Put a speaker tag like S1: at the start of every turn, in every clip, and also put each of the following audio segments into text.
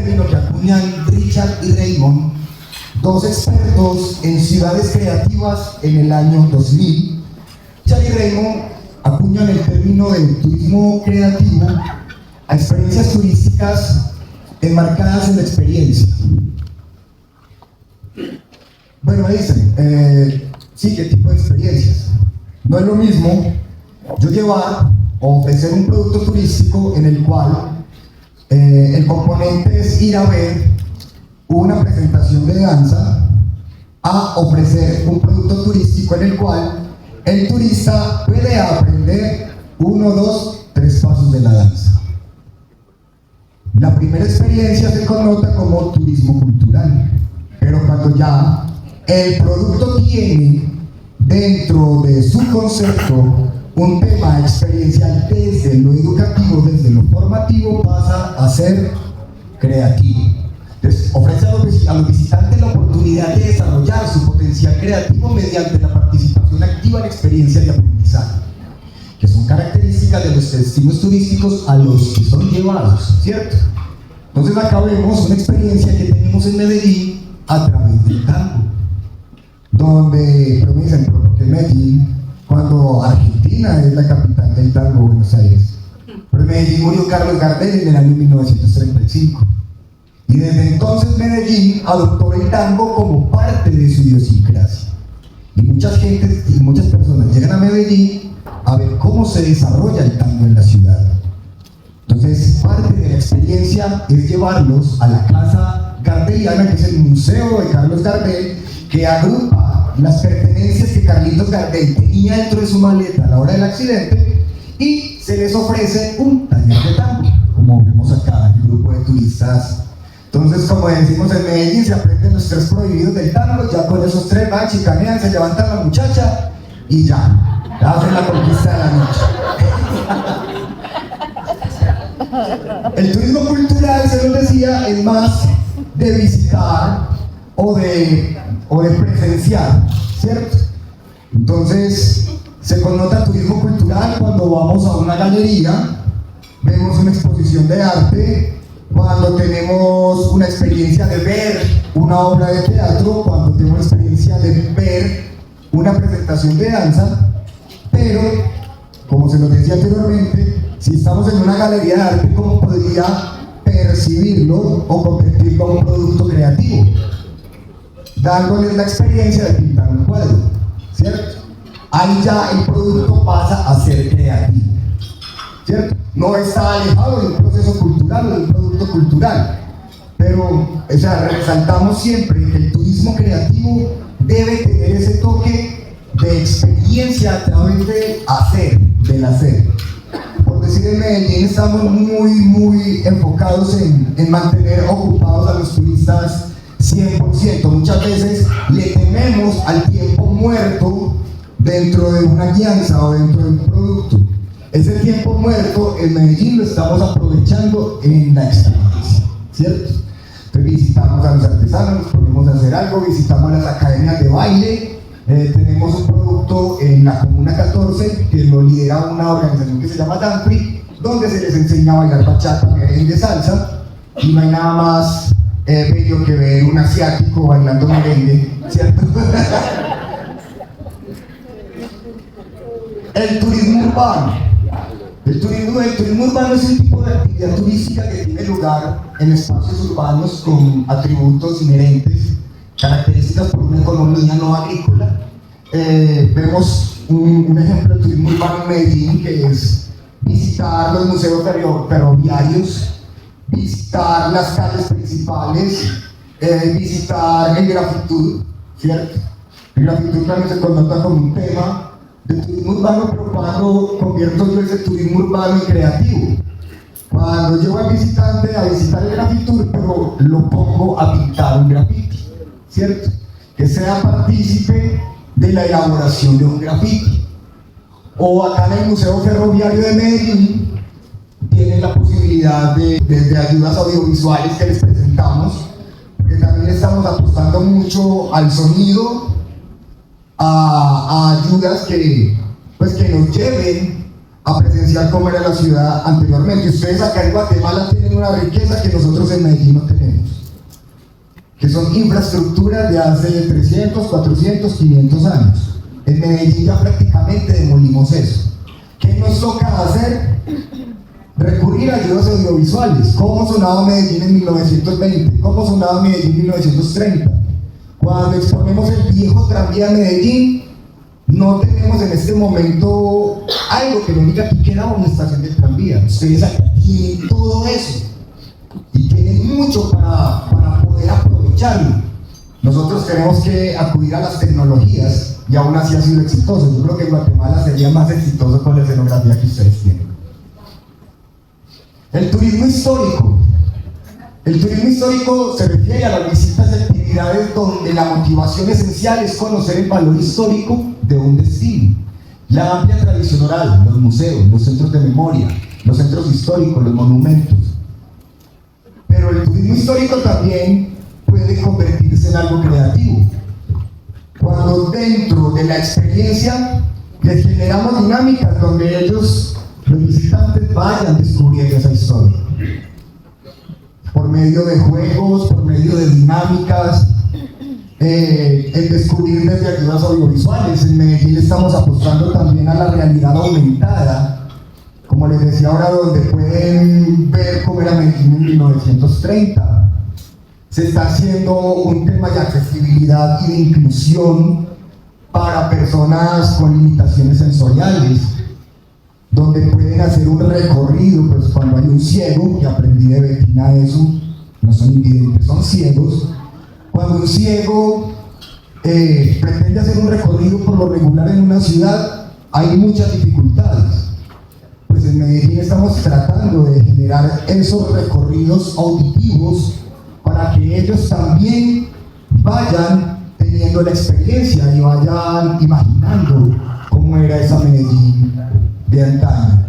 S1: término que acuñan Richard y Raymond, dos expertos en ciudades creativas en el año 2000. Richard y Raymond acuñan el término de turismo creativo a experiencias turísticas enmarcadas en la experiencia. Bueno, dicen, sí, ¿qué tipo de experiencias? No es lo mismo yo llevar o ofrecer un producto turístico en el cual el componente es ir a ver una presentación de danza, a ofrecer un producto turístico en el cual el turista puede aprender 1, 2, 3 pasos de la danza. La primera experiencia se connota como turismo cultural, pero cuando ya el producto tiene dentro de su concepto un tema experiencial desde lo educativo, desde lo formativo, pasa a ser creativo. Entonces, ofrece a los visitantes la oportunidad de desarrollar su potencial creativo mediante la participación activa en experiencias de aprendizaje, que son características de los destinos turísticos a los que son llevados, ¿cierto? Entonces acá vemos una experiencia que tenemos en Medellín a través del tango, donde, pero me dicen, ¿por qué Medellín? Cuando Argentina es la capital del tango, Buenos Aires. Pero en Medellín murió Carlos Gardel en el año 1935. Y desde entonces Medellín adoptó el tango como parte de su idiosincrasia. Y muchas personas llegan a Medellín a ver cómo se desarrolla el tango en la ciudad. Entonces, parte de la experiencia es llevarlos a la Casa Gardeliana, que es el museo de Carlos Gardel, que agrupa las pertenencias que Carlitos Gardel tenía dentro de su maleta a la hora del accidente, y se les ofrece un taller de tango, como vemos acá, el grupo de turistas. Entonces, como decimos en Medellín, se aprenden los 3 prohibidos del tango, ya con esos 3 van, chicanean, se levantan la muchacha y ya hacen la conquista de la noche. El turismo cultural, se nos decía, es más de visitar o de presenciar, ¿cierto? Entonces, se connota turismo cultural cuando vamos a una galería, vemos una exposición de arte, cuando tenemos una experiencia de ver una obra de teatro, cuando tenemos una experiencia de ver una presentación de danza, pero, como se nos decía anteriormente, si estamos en una galería de arte, ¿cómo podría percibirlo o convertirlo a un producto creativo? Dándoles la experiencia de pintar un cuadro, ¿cierto? Ahí ya el producto pasa a ser creativo, ¿cierto? No está alejado de un proceso cultural o de un producto cultural, pero, o sea, resaltamos siempre que el turismo creativo debe tener ese toque de experiencia a través del hacer, del hacer. Por decir, en Medellín estamos muy enfocados en mantener ocupados a los turistas 100%. Muchas veces le tememos al tiempo muerto dentro de una guianza o dentro de un producto. Ese tiempo muerto en Medellín lo estamos aprovechando en la experiencia, ¿cierto? Entonces visitamos a los artesanos, nos ponemos a hacer algo, visitamos las academias de baile, tenemos un producto en la Comuna 14 que lo lidera una organización que se llama Danfree, donde se les enseña a bailar bachata, merengue, salsa, y no hay nada más bello que ver un asiático bailando merengue, ¿cierto? El turismo urbano. El turismo urbano es un tipo de actividad turística que tiene lugar en espacios urbanos con atributos inherentes, características por una economía no agrícola. Vemos un ejemplo de turismo urbano en Medellín, que es visitar los museos ferroviarios, visitar las calles principales, visitar el grafitur, ¿cierto? El grafitur también se connota como un tema de turismo urbano, pero cuando convierto yo ese turismo urbano en creativo, cuando llevo al visitante a visitar el grafitur, pero lo pongo a pintar un grafiti, ¿cierto? Que sea partícipe de la elaboración de un grafiti. O acá en el Museo Ferroviario de Medellín tienen la posibilidad de ayudas audiovisuales que les presentamos, porque también estamos apostando mucho al sonido, a ayudas que nos lleven a presenciar cómo era la ciudad anteriormente. Ustedes acá en Guatemala tienen una riqueza que nosotros en Medellín no tenemos. que son infraestructuras de hace 300, 400, 500 años. En Medellín ya prácticamente demolimos eso. ¿Qué nos toca hacer? Recurrir a ayudas audiovisuales. ¿Cómo sonaba Medellín en 1920? ¿Cómo sonaba Medellín en 1930? Cuando exponemos el viejo tranvía de Medellín, no tenemos en este momento algo que nos diga que queda una estación del tranvía. Ustedes aquí tienen todo eso y tienen mucho para poder aprovecharlo. Nosotros tenemos que acudir a las tecnologías y aún así ha sido exitoso. Yo creo que Guatemala sería más exitoso con la escenografía que ustedes tienen. El turismo histórico. El turismo histórico se refiere a las visitas y actividades donde la motivación esencial es conocer el valor histórico de un destino. La amplia tradición oral, los museos, los centros de memoria, los centros históricos, los monumentos. Pero el turismo histórico también puede convertirse en algo creativo. Cuando dentro de la experiencia les generamos dinámicas donde ellos, los visitantes, vayan descubriendo esa historia. Por medio de juegos, por medio de dinámicas, el descubrir desde ayudas audiovisuales. En Medellín estamos apostando también a la realidad aumentada, como les decía ahora, donde pueden ver cómo era Medellín en 1930. Se está haciendo un tema de accesibilidad y de inclusión para personas con limitaciones sensoriales, donde pueden hacer un recorrido, pues cuando hay un ciego, que aprendí de Betina eso, no son invidentes, son ciegos. Cuando un ciego pretende hacer un recorrido por lo regular en una ciudad, hay muchas dificultades. Pues en Medellín estamos tratando de generar esos recorridos auditivos para que ellos también vayan teniendo la experiencia y vayan imaginando cómo era esa Medellín de antaño.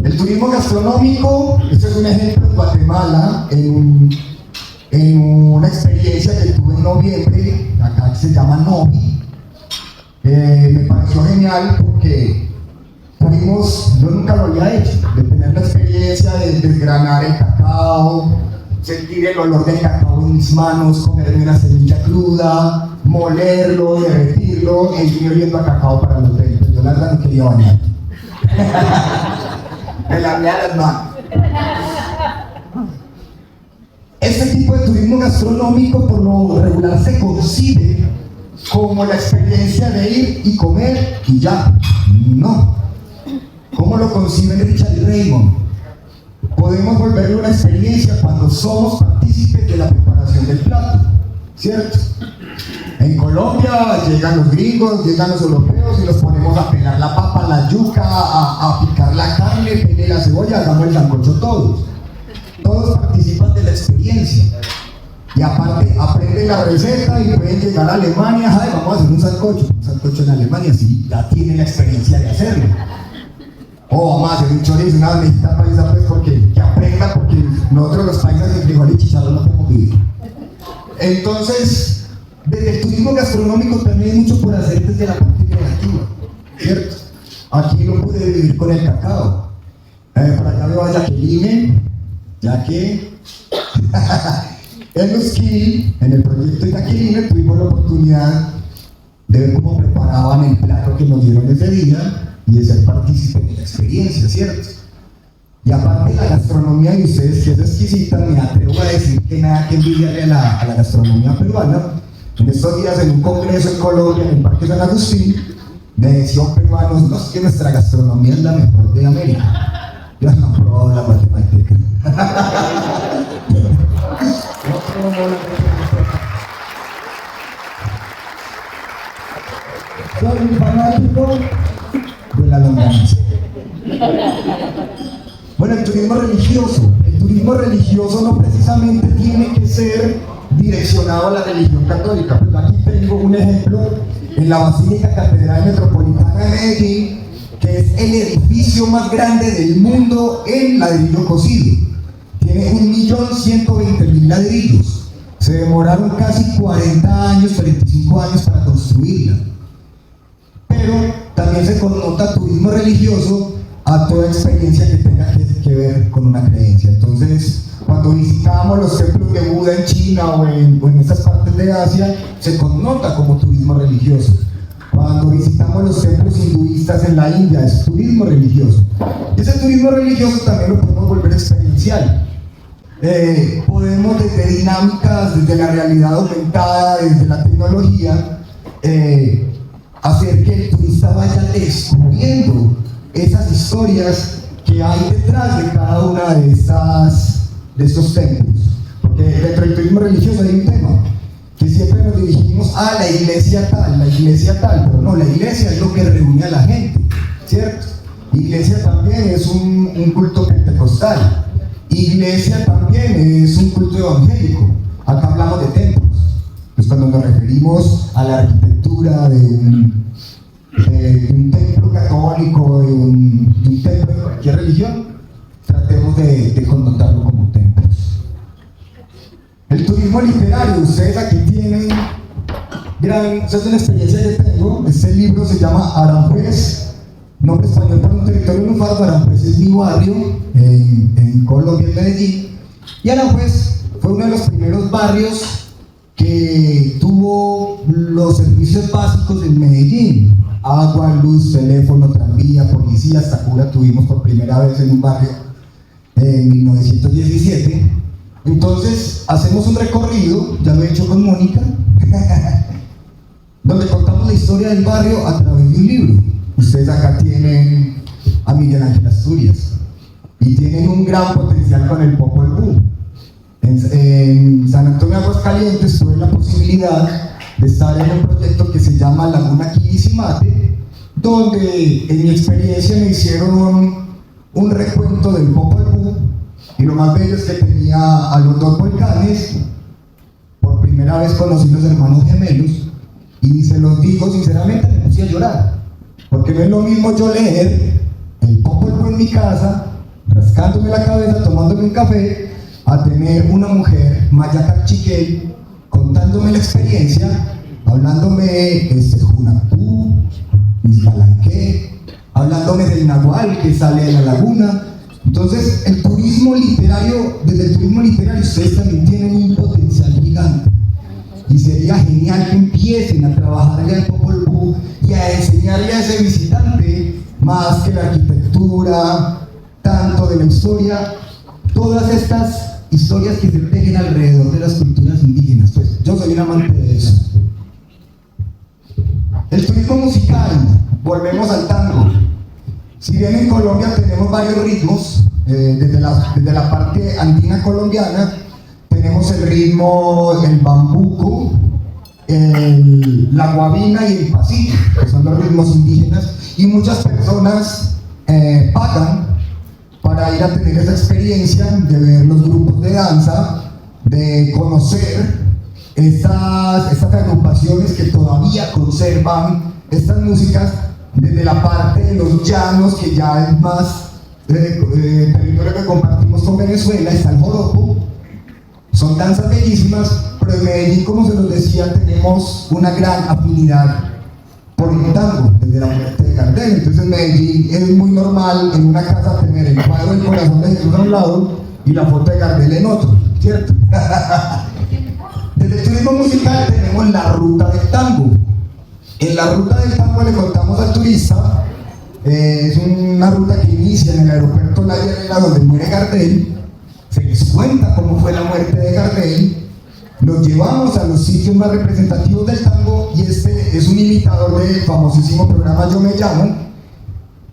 S1: El turismo gastronómico, este es un ejemplo en Guatemala, en una experiencia que tuve en noviembre, acá que se llama Novi. Me pareció genial porque yo nunca lo había hecho, de tener la experiencia de desgranar el cacao, sentir el olor del cacao en mis manos, comerme una semilla cruda, molerlo, derretirlo, e irme oliendo a cacao para el hotel. Yo la verdad no quería bañar. Me lavé a las manos. Este tipo de turismo gastronómico por lo regular se concibe como la experiencia de ir y comer y ya. No. ¿Cómo lo conciben Richard y Raymond? Podemos volverlo una experiencia cuando somos partícipes de la preparación del plato, ¿cierto? En Colombia llegan los gringos, llegan los europeos y los ponemos a pelar la papa, la yuca, a picar la carne, pele la cebolla, hagamos el sancocho todos. Todos participan de la experiencia. Y aparte aprenden la receta y pueden llegar a Alemania, ay, vamos a hacer un sancocho en Alemania, sí, ya tienen la experiencia de hacerlo. O vamos a hacer un chorizo, una bandejita paisa, pues porque que aprenda, porque nosotros los paisas de frijol y chicharrón no podemos vivir. Entonces, desde el turismo gastronómico también hay mucho por hacer desde la parte creativa, ¿cierto? Aquí lo pude vivir con el cacao. Por acá veo a Jacqueline, en los Kill, en el proyecto de Jacqueline, tuvimos la oportunidad de ver cómo preparaban el plato que nos dieron ese día y de ser partícipes de la experiencia, ¿cierto? Y aparte la gastronomía de ustedes, que es exquisita, me atrevo a decir que nada que envidiarle a la gastronomía peruana. En estos días, en un congreso en Colombia, en el Parque San Agustín, me decían peruanos, no, es que nuestra gastronomía es la mejor de América. Yo no he probado la matemática. Soy un fanático de la longaniza. Bueno, el turismo religioso. El turismo religioso no precisamente tiene que ser direccionado a la religión católica. Pues aquí tengo un ejemplo en la Basílica Catedral Metropolitana de Medellín, que es el edificio más grande del mundo en ladrillo cocido. Tiene 1.120.000 ladrillos. Se demoraron casi 40 años, 35 años para construirla. Pero también se connota turismo religioso a toda experiencia que tenga que ver con una creencia. Entonces, Cuando visitábamos los templos de Buda en China o en estas partes de Asia, se connota como turismo religioso. Cuando visitamos los templos hinduistas en la India, es turismo religioso. Ese turismo religioso también lo podemos volver experiencial. Podemos desde dinámicas, desde la realidad aumentada, desde la tecnología, hacer que el turista vaya descubriendo esas historias que hay detrás de cada una de estos templos. Porque dentro del turismo religioso hay un tema, que siempre nos dirigimos a la iglesia tal, pero no, la iglesia es lo que reúne a la gente, ¿cierto? Iglesia también es un culto pentecostal, iglesia también es un culto evangélico. Acá hablamos de templos, pues cuando nos referimos a la arquitectura de un templo católico, de un templo de cualquier religión, tratemos de connotarlo como templos. El turismo literario, ustedes aquí tienen esa es una experiencia que tengo. Este libro se llama Aranjuez, nombre español para un territorio lunfardo. Aranjuez es mi barrio en Colombia, en Medellín, y Aranjuez fue uno de los primeros barrios que tuvo los servicios básicos en Medellín: agua, luz, teléfono, tranvía, policía. Hasta cura tuvimos por primera vez en un barrio en 1917. Entonces hacemos un recorrido, ya lo he hecho con Mónica, donde contamos la historia del barrio a través de un libro. Ustedes acá tienen a Miguel Ángel Asturias y tienen un gran potencial con el Popol Vuh. En San Antonio de Aguascalientes tuve la posibilidad de estar en un proyecto que se llama Laguna Quilicimate, donde en mi experiencia me hicieron un recuento del Popol Vuh, y lo más bello es que tenía a los dos volcanes. Por primera vez conocí los hermanos gemelos, y se los digo sinceramente, me puse a llorar, porque no es lo mismo yo leer el Popol Vuh en mi casa, rascándome la cabeza, tomándome un café, a tener una mujer maya cachiquel contándome la experiencia, hablándome Junapú, Misbalanqué, hablándome del nahual que sale de la laguna. Entonces, el turismo literario, desde el turismo literario ustedes también tienen un potencial gigante, y sería genial que empiecen a trabajarle al Popol Vuh y a enseñarle a ese visitante más que la arquitectura, tanto de la historia, todas estas historias que se tejen alrededor de las culturas indígenas. Pues yo soy un amante de eso. El turismo musical, volvemos al tango. Si bien en Colombia tenemos varios ritmos, desde la parte andina colombiana, tenemos el ritmo, el bambuco, la guabina y el pasito, que son los ritmos indígenas, y muchas personas pagan para ir a tener esa experiencia de ver los grupos de danza, de conocer estas agrupaciones que todavía conservan estas músicas desde la parte de los llanos, que ya es más territorio que compartimos con Venezuela. Está el joropo. Son danzas bellísimas, pero en Medellín, como se los decía, tenemos una gran afinidad por el tango, desde la muerte de Gardel. Entonces en Medellín es muy normal en una casa tener el cuadro del corazón de Jesús a un lado y la foto de Gardel en otro, ¿cierto? Desde el turismo musical tenemos la ruta del tango. En la ruta del tango le contamos al turista, es una ruta que inicia en el aeropuerto La Llanera, donde muere Gardel. Se les cuenta cómo fue la muerte de Gardel, los llevamos a los sitios más representativos del tango, y este es un imitador del famosísimo programa Yo Me Llamo,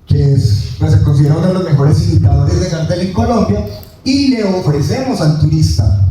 S1: que pues, se considera uno de los mejores imitadores de Gardel en Colombia, y le ofrecemos al turista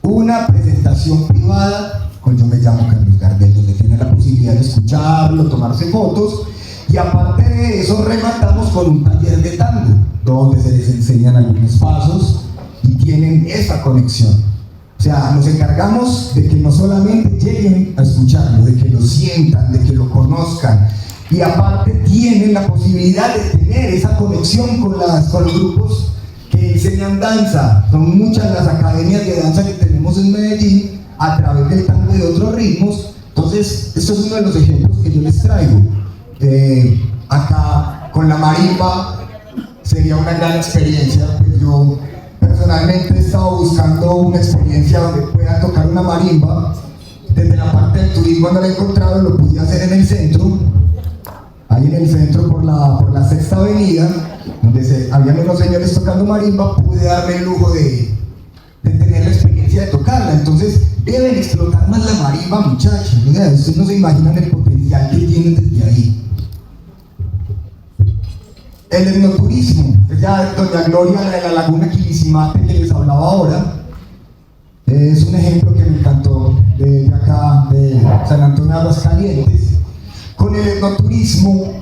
S1: una presentación privada con Yo Me Llamo Carlos Gardel, donde tiene la posibilidad de escucharlo, tomarse fotos, y aparte de eso rematamos con un taller de tango, donde se les enseñan algunos pasos y tienen esa conexión. O sea, nos encargamos de que no solamente lleguen a escucharlo, de que lo sientan, de que lo conozcan, y aparte tienen la posibilidad de tener esa conexión con los grupos que enseñan danza. Son muchas las academias de danza que tenemos en Medellín a través del tango y de otros ritmos. Entonces, esto es uno de los ejemplos que yo les traigo. Acá con la marimba sería una gran experiencia. Pues yo personalmente he estado buscando una experiencia donde pueda tocar una marimba. Desde la parte del turismo no la he encontrado, lo pude hacer en el centro, ahí en el centro por la Sexta Avenida, donde habían unos señores tocando marimba. Pude darme el lujo de tener la experiencia de tocarla. Entonces deben explotar más la marimba, muchachos. O sea, ustedes no se imaginan el potencial que tienen desde ahí. El etnoturismo, ya doña Gloria, la de la Laguna Quilicimate que les hablaba ahora, es un ejemplo que me encantó de acá, de San Antonio de Aguascalientes. Con el etnoturismo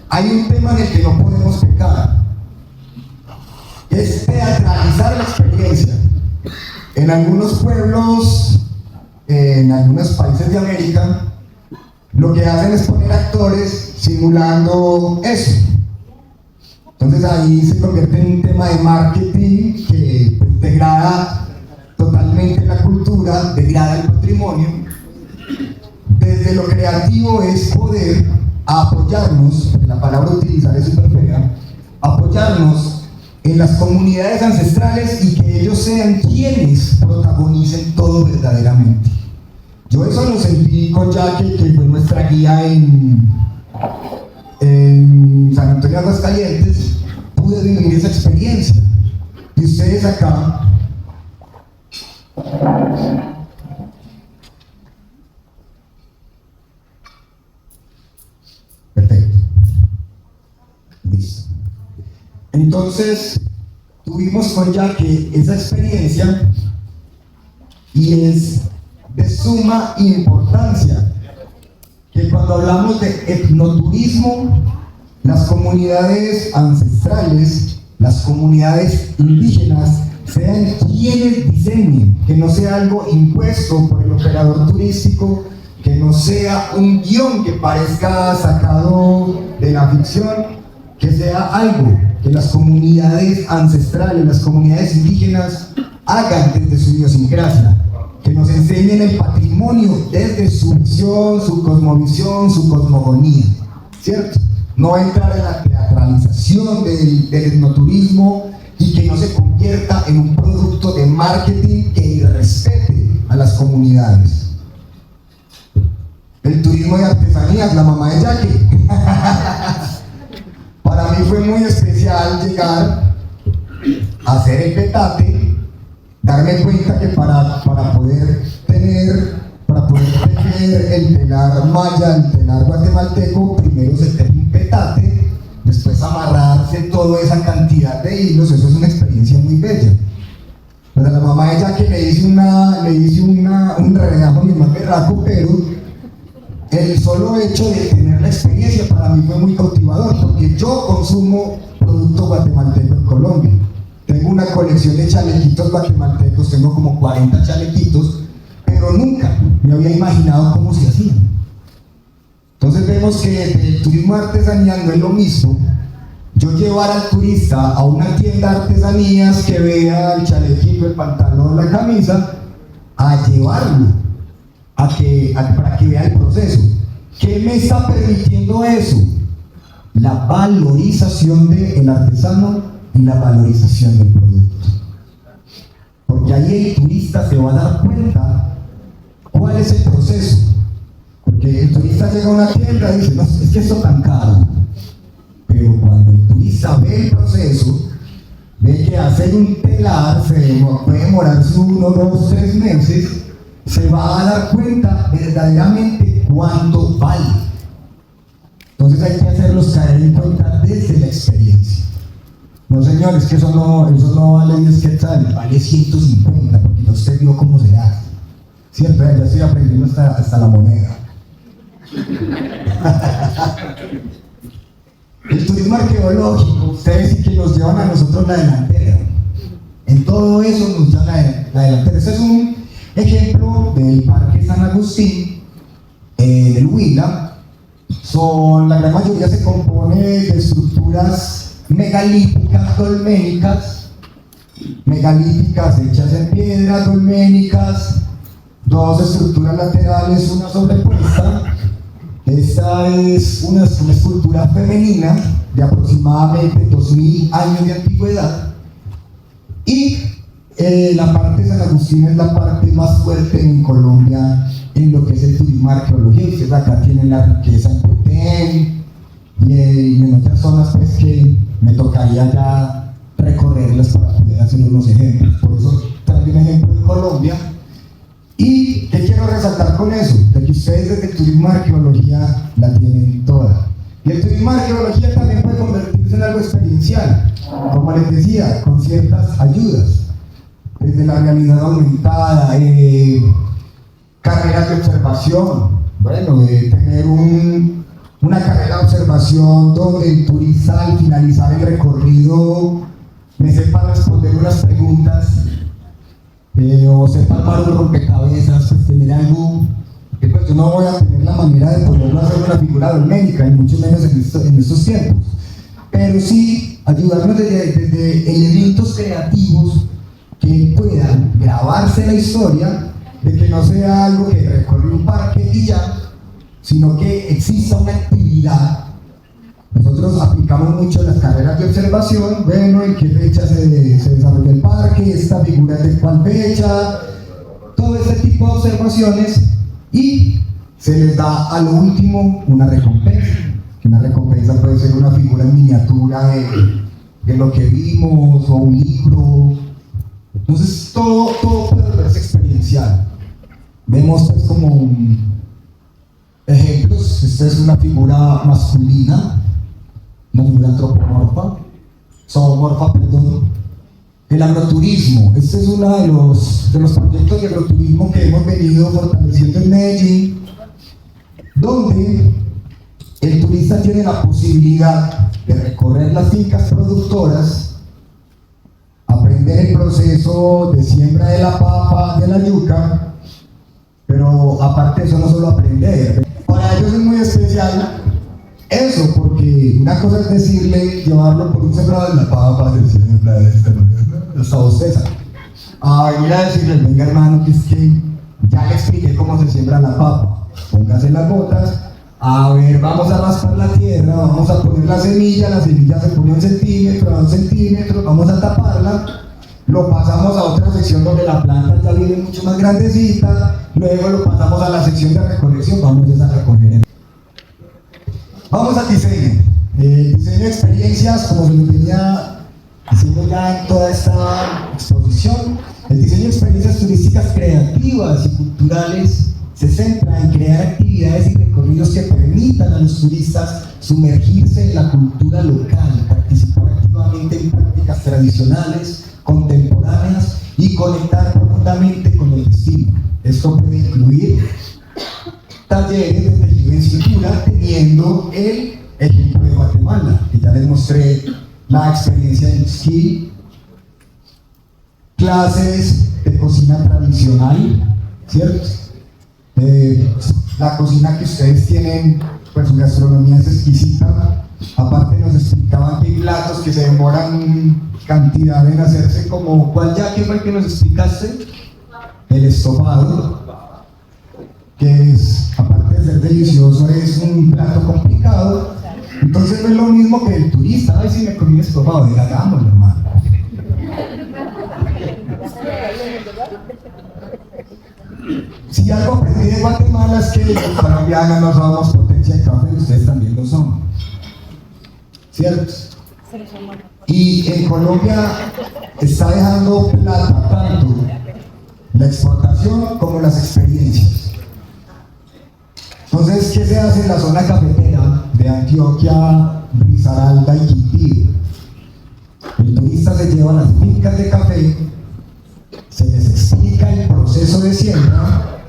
S1: hay un tema en el que no podemos pecar, es teatralizar la experiencia. En algunos pueblos, en algunos países de América, lo que hacen es poner actores simulando eso. Entonces ahí se convierte en un tema de marketing que pues, degrada totalmente la cultura, degrada el patrimonio. Desde lo creativo es poder apoyarnos, la palabra utilizar es súper fea, apoyarnos en las comunidades ancestrales y que ellos sean quienes protagonicen todo verdaderamente. Yo eso lo sentí con Jackie, que fue nuestra guía en San Antonio de Aguascalientes. Pude vivir esa experiencia. Y ustedes acá, perfecto, listo. Entonces tuvimos con Jackie esa experiencia y es de suma importancia que cuando hablamos de etnoturismo, las comunidades ancestrales, las comunidades indígenas, sean quienes diseñen, que no sea algo impuesto por el operador turístico, que no sea un guión que parezca sacado de la ficción, que sea algo que las comunidades ancestrales, las comunidades indígenas hagan desde su idiosincrasia, que nos enseñen el patrimonio desde su visión, su cosmovisión, su cosmogonía, ¿cierto? No entrar en la teatralización del etnoturismo y que no se convierta en un producto de marketing que irrespete a las comunidades. El turismo de artesanías, la mamá de Jackie. Para mí fue muy especial llegar a hacer el petate, darme cuenta que para poder tener el telar maya, el telar guatemalteco, primero se tiene un petate, después amarrarse toda esa cantidad de hilos. Eso es una experiencia muy bella. Pues a la mamá de ella que le hice un regaño muy más berraco, pero el solo hecho de tener la experiencia para mí fue muy cautivador, porque yo consumo producto guatemalteco en Colombia. Tengo una colección de chalequitos guatemaltecos, tengo como 40 chalequitos, pero nunca me había imaginado cómo se hacían. Entonces vemos que el turismo de artesanía no es lo mismo yo llevar al turista a una tienda de artesanías que vea el chalequito, el pantalón, la camisa, a llevarlo para que vea el proceso. ¿Qué me está permitiendo eso? La valorización del artesano y la valorización del producto. Porque ahí el turista se va a dar cuenta cuál es el proceso. Porque el turista llega a una tienda y dice, no, es que esto es tan caro. Pero cuando el turista ve el proceso, ve que hacer un telar puede demorarse 1, 2, 3 meses, se va a dar cuenta verdaderamente cuánto vale. Entonces hay que hacerlos caer en cuenta desde la experiencia. No, señores, que eso no vale 10 quetzales, vale 150, porque ya usted vio cómo se hace. Cierto, ya estoy aprendiendo hasta la moneda. El turismo arqueológico, ustedes sí que nos llevan a nosotros la delantera. En todo eso nos llevan la delantera. Este es un ejemplo del Parque San Agustín, del Huila. La gran mayoría se compone de estructuras megalíticas, dolménicas, hechas en piedra, dolménicas, 2 estructuras laterales, una sobrepuesta. Esta es una escultura femenina de aproximadamente 2000 años de antigüedad, y la parte de San Agustín es la parte más fuerte en Colombia en lo que es el turismo arqueología. Ustedes acá tienen la riqueza en Petén y en otras zonas pues que me tocaría ya recorrerlas para poder hacer unos ejemplos. Por eso traigo un ejemplo de Colombia. ¿Y qué quiero resaltar con eso? De que ustedes desde el turismo de arqueología la tienen toda. Y el turismo de arqueología también puede convertirse en algo experiencial, como les decía, con ciertas ayudas, desde la realidad aumentada, carreras de observación, bueno, tener una carrera de observación donde el turista al finalizar el recorrido me sepa responder unas preguntas o sepa armar un rompecabezas, pues tener algo que pues yo no voy a tener la manera de poderlo hacer una figura dolménica, y mucho menos en estos tiempos, pero sí ayudarnos desde elementos creativos que puedan grabarse la historia, de que no sea algo que recorre un parque y ya, sino que exista una actividad. Nosotros aplicamos mucho las carreras de observación, bueno, en qué fecha se desarrolla el parque, esta figura es de cuál fecha, todo ese tipo de observaciones, y se les da a lo último una recompensa, que una recompensa puede ser una figura en miniatura de lo que vimos, o un libro. Entonces todo puede verse experiencial. Vemos pues como ejemplos. Esta es una figura masculina, una figura zoomorfa, perdón. El agroturismo, este es uno de los proyectos de agroturismo que hemos venido fortaleciendo en Medellín, donde el turista tiene la posibilidad de recorrer las fincas productoras, aprender el proceso de siembra de la papa, de la yuca, pero aparte de eso no solo aprender, para ellos es muy especial eso, porque una cosa es decirle, llevarlo por un sembrado de la papa, se siembra de esta manera, hasta bosteza, a venir a decirle, venga hermano, que es que ya le expliqué cómo se siembra la papa, póngase las botas, a ver, vamos a raspar la tierra, vamos a poner la semilla se pone 1 centímetro a 2 centímetros, vamos a taparla, lo pasamos a otra sección donde la planta ya viene mucho más grandecita, luego lo pasamos a la sección de recolección, vamos a recoger. Vamos al diseño. Diseño de experiencias, como se lo venía diciendo ya en toda esta exposición, el diseño de experiencias turísticas creativas y culturales se centra en crear actividades y recorridos que permitan a los turistas sumergirse en la cultura local, participar activamente en prácticas tradicionales, contemporáneas y conectar profundamente con el destino. Esto puede incluir talleres de tejido en cintura, teniendo el ejemplo de Guatemala, que ya les mostré la experiencia en esquí, clases de cocina tradicional, ¿cierto? La cocina que ustedes tienen, pues su gastronomía es exquisita. Aparte nos explicaban que hay platos que se demoran cantidad en hacerse, como, ¿cuál ya que fue el que nos explicaste? El estofado, que es, aparte de ser delicioso, es un plato complicado. Entonces no es lo mismo que el turista, ay, si me comí un estofado, diga, hagámoslo, hermano. Si algo aprendí de Guatemala es que los colombianos no somos potencia en café, ustedes también lo son, ¿cierto? Y en Colombia está dejando plata tanto la exportación como las experiencias. Entonces, ¿qué se hace en la zona cafetera de Antioquia, Risaralda y Quindío? El turista se lleva las fincas de café, se les explica el proceso de siembra,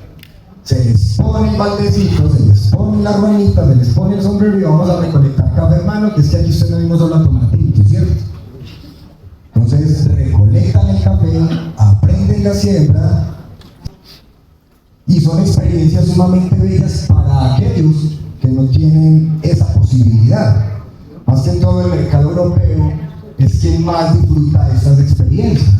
S1: se les pone el baldecito, se les pone la ruanita, se les pone el sombrero y vamos a recolectar café, hermano, que es que aquí usted no vino solo a tomar tinto, ¿cierto? Entonces recolectan el café, aprenden la siembra y son experiencias sumamente bellas para aquellos que no tienen esa posibilidad. Más que en todo el mercado europeo es quien más disfruta de estas experiencias.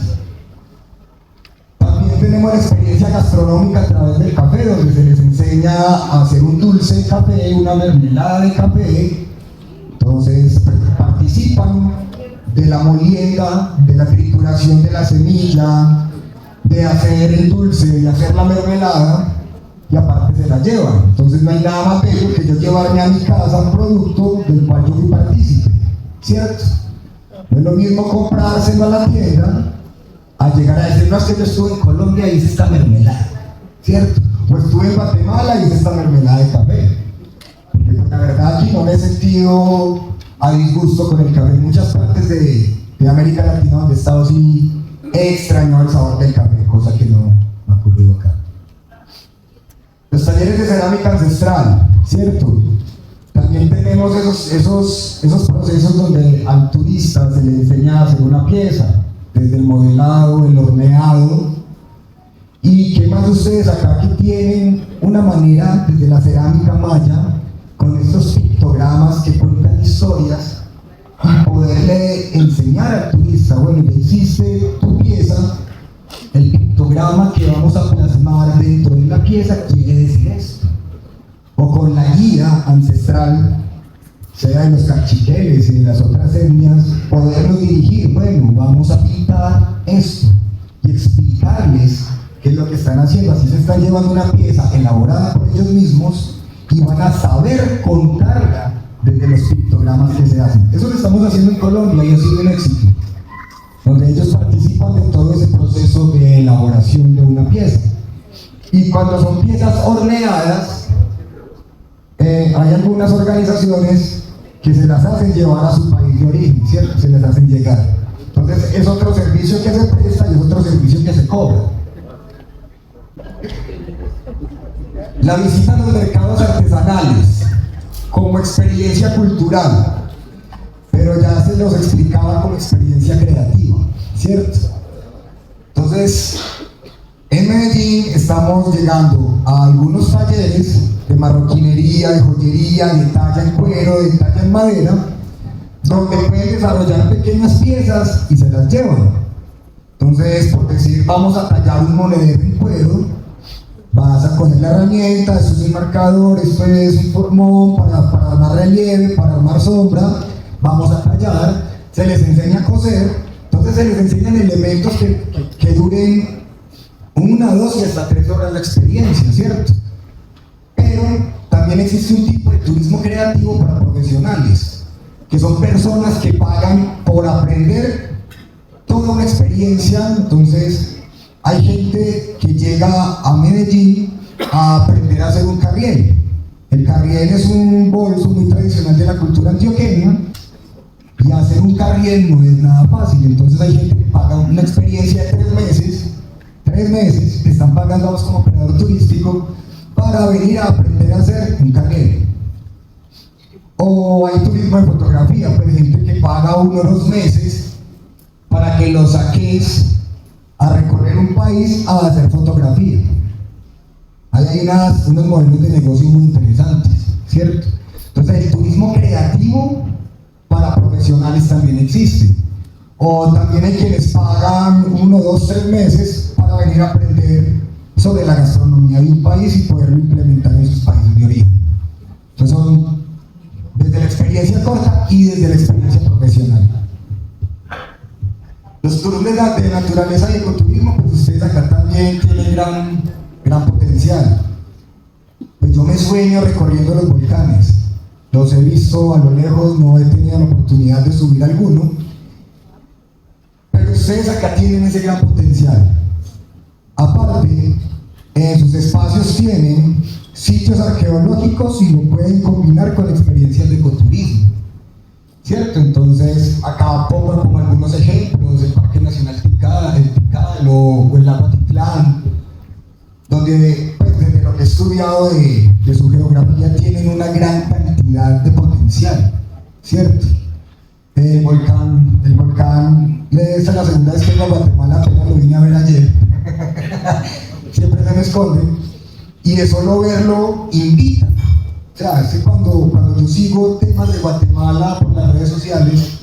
S1: También tenemos la experiencia gastronómica a través del café, donde se les enseña a hacer un dulce de café, una mermelada de café. Entonces participan de la molienda, de la trituración de la semilla, de hacer el dulce, de hacer la mermelada, y aparte se la llevan. Entonces no hay nada más bello que yo llevarme a mi casa un producto del cual yo fui partícipe, ¿cierto? No es lo mismo comprárselo a la tienda a llegar a decir, no, es que yo estuve en Colombia y hice esta mermelada, ¿cierto? O estuve en Guatemala y hice esta mermelada de café. Porque la verdad aquí no me he sentido a disgusto con el café. En muchas partes de América Latina donde he estado sí he extrañado el sabor del café, cosa que no me ha ocurrido acá. Los talleres de cerámica ancestral, ¿cierto? También tenemos esos procesos donde al turista se le enseña a hacer una pieza, desde el modelado, el horneado. ¿Y qué más ustedes acá que tienen una manera desde la cerámica maya, con estos pictogramas que cuentan historias, y poderle enseñar al turista, bueno, ya hiciste tu pieza, el pictograma que vamos a plasmar dentro de la pieza quiere decir esto? O con la guía ancestral, sea de los cachiqueles y de las otras etnias, poderlos dirigir, bueno, vamos a pintar esto y explicarles qué es lo que están haciendo. Así se están llevando una pieza elaborada por ellos mismos y van a saber contarla desde los pictogramas que se hacen. Eso lo estamos haciendo en Colombia y ha sido un éxito, donde ellos participan de todo ese proceso de elaboración de una pieza. Y cuando son piezas horneadas, hay algunas organizaciones que se las hacen llevar a su país de origen, ¿cierto? Se les hacen llegar. Entonces es otro servicio que se presta y es otro servicio que se cobra. La visita a los mercados artesanales como experiencia cultural, pero ya se los explicaba como experiencia creativa, ¿cierto? Entonces, en Medellín estamos llegando a algunos talleres de marroquinería, de joyería, de talla en cuero, de talla en madera, donde pueden desarrollar pequeñas piezas y se las llevan. Entonces, por decir, vamos a tallar un monedero en cuero, vas a coger la herramienta, esto es un marcador, esto es un formón para armar relieve, para armar sombra, vamos a tallar, se les enseña a coser, entonces se les enseñan elementos que duren 1, 2 y hasta 3 horas la experiencia, ¿cierto? Pero también existe un tipo de turismo creativo para profesionales, que son personas que pagan por aprender toda una experiencia. Entonces hay gente que llega a Medellín a aprender a hacer un carriel. El carriel es un bolso muy tradicional de la cultura antioqueña, y hacer un carriel no es nada fácil. Entonces hay gente que paga una experiencia de 3 meses, que están pagando a vos como operador turístico para venir a aprender a hacer un carriel. O hay turismo de fotografía, pues gente que paga 1 o 2 meses para que lo saques a recorrer un país a hacer fotografía. Ahí hay unos modelos de negocio muy interesantes, ¿cierto? Entonces el turismo creativo para profesionales también existe. O también hay quienes pagan 1, 2, 3 meses para venir a aprender sobre la gastronomía de un país y poderlo implementar en sus países de origen. Entonces son desde la experiencia corta y desde la experiencia profesional. Los tours de naturaleza y ecoturismo, pues ustedes acá también tienen gran potencial. Pues yo me sueño recorriendo los volcanes. Los he visto a lo lejos, no he tenido la oportunidad de subir alguno. Pero ustedes acá tienen ese gran potencial. Aparte, en sus espacios tienen sitios arqueológicos y lo pueden combinar con experiencias de ecoturismo, ¿cierto? Entonces, acá pongo como algunos ejemplos: el Parque Nacional Tikal, el Tikal o el lago Atitlán, donde, pues, desde lo que he estudiado de su geografía, tienen una gran cantidad de potencial, ¿cierto? El volcán, esta es la segunda vez que vengo a Guatemala, apenas lo vine a ver ayer. Siempre se me esconde, y de solo verlo invita. O sea, es que cuando yo sigo temas de Guatemala por las redes sociales,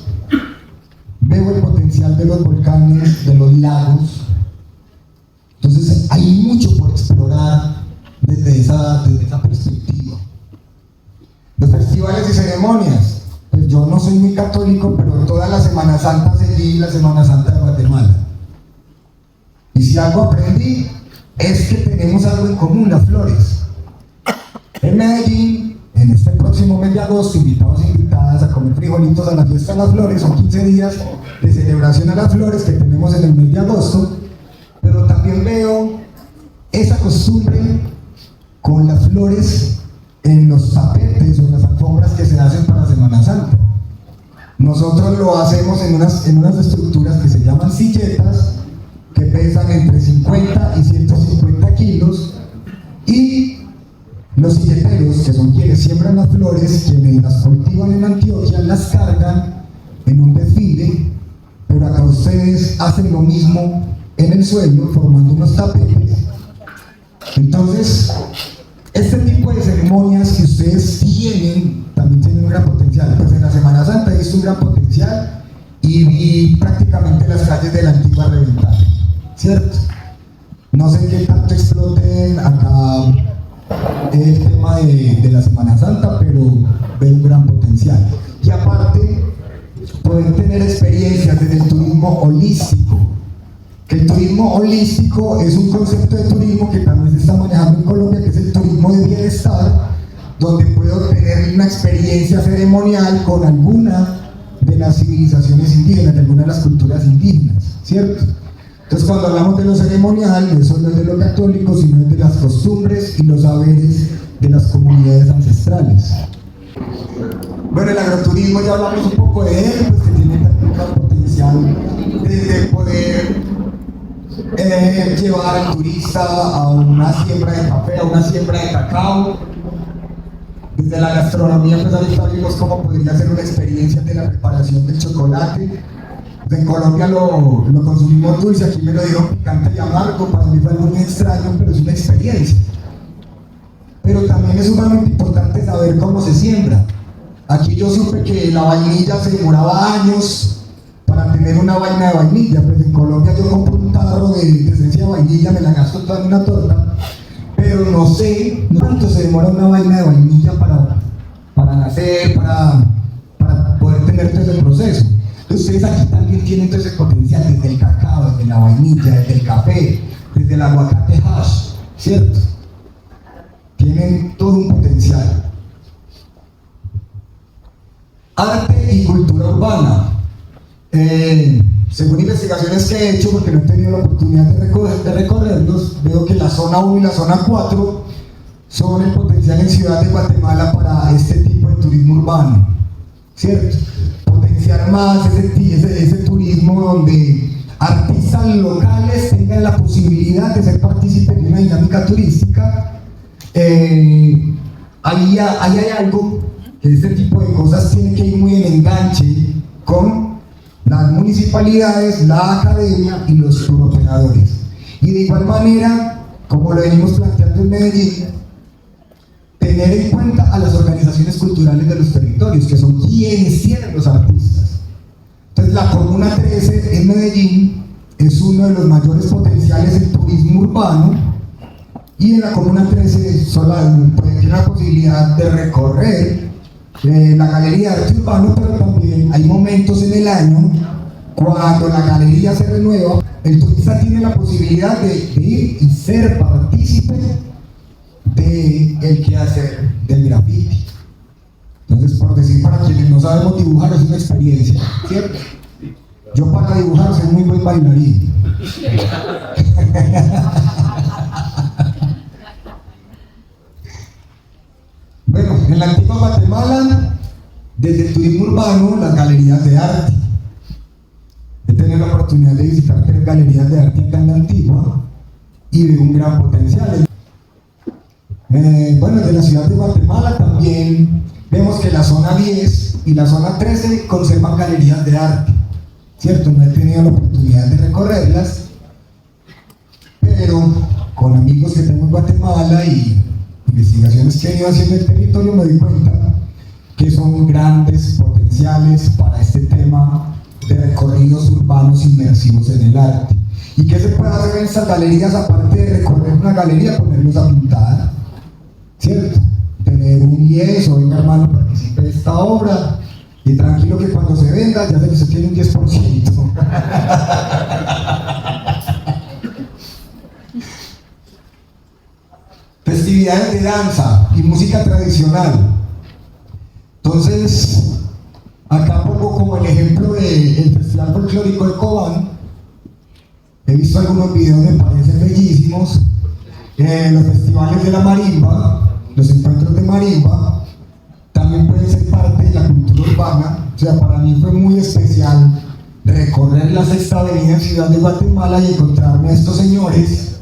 S1: veo el potencial de los volcanes, de los lagos. Entonces hay mucho por explorar desde esa perspectiva. Los festivales y ceremonias, pues yo no no soy muy católico, pero toda la Semana Santa seguí la Semana Santa de Guatemala. Y si algo aprendí, es que tenemos algo en común, las flores. En Medellín, en este próximo mes de agosto, invitados e invitadas a comer frijolitos a la fiesta de las flores, son 15 días de celebración a las flores que tenemos en el mes de agosto, pero también veo esa costumbre con las flores en los tapetes o en las alfombras que se hacen para Semana Santa. Nosotros lo hacemos en unas estructuras que se llaman silletas, que pesan entre 50 y 150 kilos, y los silleteros, que son quienes siembran las flores, quienes las cultivan en Antioquia, las cargan en un desfile, pero acá ustedes hacen lo mismo en el suelo, formando unos tapetes. Entonces, este tipo de ceremonias que ustedes tienen, también tienen un gran potencial. Pues en la Semana Santa he visto un gran potencial y vi prácticamente las calles de la Antigua reventar, ¿cierto? No sé qué tanto exploten acá el tema de la Semana Santa, pero veo un gran potencial. Y aparte, poder tener experiencias desde el turismo holístico, que el turismo holístico es un concepto de turismo que también se está manejando en Colombia, que es el turismo de bienestar, donde puedo tener una experiencia ceremonial con alguna de las civilizaciones indígenas, de alguna de las culturas indígenas, ¿cierto? Entonces, cuando hablamos de lo ceremonial, eso no es de lo católico, sino es de las costumbres y los saberes de las comunidades ancestrales. Bueno, el agroturismo ya hablamos un poco de él, pues que tiene también un gran potencial desde poder llevar al turista a una siembra de café, a una siembra de cacao. Desde la gastronomía, pues ahorita vimos cómo podría ser una experiencia de la preparación del chocolate. En Colombia lo consumimos dulce, aquí me lo dieron picante y amargo, para mí fue algo muy extraño, pero es una experiencia. Pero también es sumamente importante saber cómo se siembra. Aquí yo supe que la vainilla se demoraba años para tener una vaina de vainilla, pues en Colombia yo compro un tarro de esencia de vainilla, me la gasto toda en una torta, pero no sé cuánto se demora una vaina de vainilla para nacer, para poder tener todo ese proceso. Ustedes aquí también tienen todo ese potencial, desde el cacao, desde la vainilla, desde el café, desde el aguacate hash, ¿cierto? Tienen todo un potencial. Arte y cultura urbana. Según investigaciones que he hecho, porque no he tenido la oportunidad de recorrerlos, veo que la zona 1 y la zona 4 son el potencial en Ciudad de Guatemala para este tipo de turismo urbano, ¿cierto? Potenciar más ese turismo donde artistas locales tengan la posibilidad de ser partícipes de una dinámica turística. Ahí hay algo que este tipo de cosas tiene que ir muy en enganche con las municipalidades, la academia y los turoperadores. Y de igual manera, como lo venimos planteando en Medellín, tener en cuenta a las organizaciones culturales de los territorios, que son quienes tienen los artistas. Entonces, la Comuna 13 en Medellín es uno de los mayores potenciales en turismo urbano, y en la Comuna 13 tiene la posibilidad de recorrer la Galería de Arte Urbano, pero también hay momentos en el año cuando la galería se renueva, el turista tiene la posibilidad de ir y ser partícipe del quehacer del graffiti. Entonces, por decir, para quienes no sabemos dibujar, es una experiencia, ¿cierto? Yo para dibujar soy muy buen bailarín. Bueno, en la antigua Guatemala, desde el turismo urbano, las galerías de arte. He tenido la oportunidad de visitar 3 galerías de arte acá en la antigua y veo un gran potencial. Bueno, de la ciudad de Guatemala también vemos que la zona 10 y la zona 13 conservan galerías de arte, ¿cierto? No he tenido la oportunidad de recorrerlas, pero con amigos que tengo en Guatemala y investigaciones que he ido haciendo en el territorio me doy cuenta que son grandes potenciales para este tema de recorridos urbanos inmersivos en el arte. ¿Y qué se puede hacer en estas galerías aparte de recorrer una galería? Ponerlos a pintar, ¿cierto? Tener un lienzo, venga hermano, participe de esta obra, Y tranquilo que cuando se venda ya sé que usted tiene un 10%. Festividades de danza y música tradicional. Entonces, acá pongo como el ejemplo del Festival Folclórico de Cobán. He visto algunos videos, me parecen bellísimos. Los festivales de la marimba, los encuentros de marimba, también pueden ser parte de la cultura urbana. O sea, para mí fue muy especial recorrer la Sexta Avenida en Ciudad de Guatemala y encontrarme a estos señores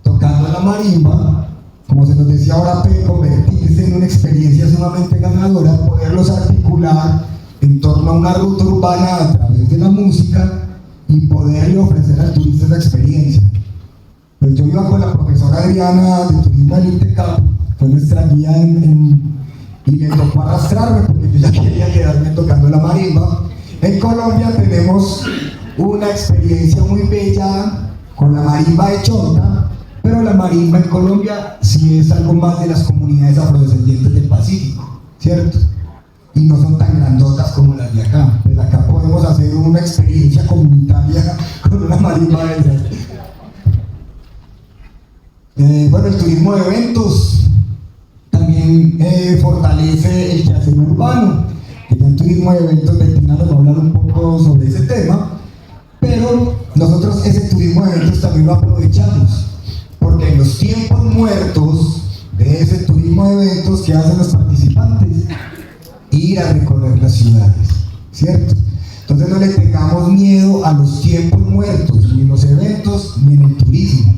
S1: tocando la marimba. Como se nos decía ahora, puede convertirse en una experiencia sumamente ganadora, poderlos articular en torno a una ruta urbana a través de la música y poderle ofrecer al turista esa experiencia. Pues yo iba con la profesora Adriana de Turismo del INTECAP, fue nuestra guía y me tocó arrastrarme porque yo ya quería quedarme tocando la marimba. En Colombia tenemos una experiencia muy bella con la marimba de Chonta, pero la marimba en Colombia sí es algo más de las comunidades afrodescendientes del Pacífico, ¿cierto? Y no son tan grandotas como las de acá. Pues acá podemos hacer una experiencia comunitaria con una marimba de esas. Bueno, el turismo de eventos también fortalece el quehacer urbano. Que ya el turismo de eventos, Bettina nos va a hablar un poco sobre ese tema, pero nosotros ese turismo de eventos también lo aprovechamos, porque en los tiempos muertos de ese turismo de eventos, ¿qué hacen los participantes? Ir a recorrer las ciudades, ¿cierto? Entonces no le tengamos miedo a los tiempos muertos, ni en los eventos, ni en el turismo,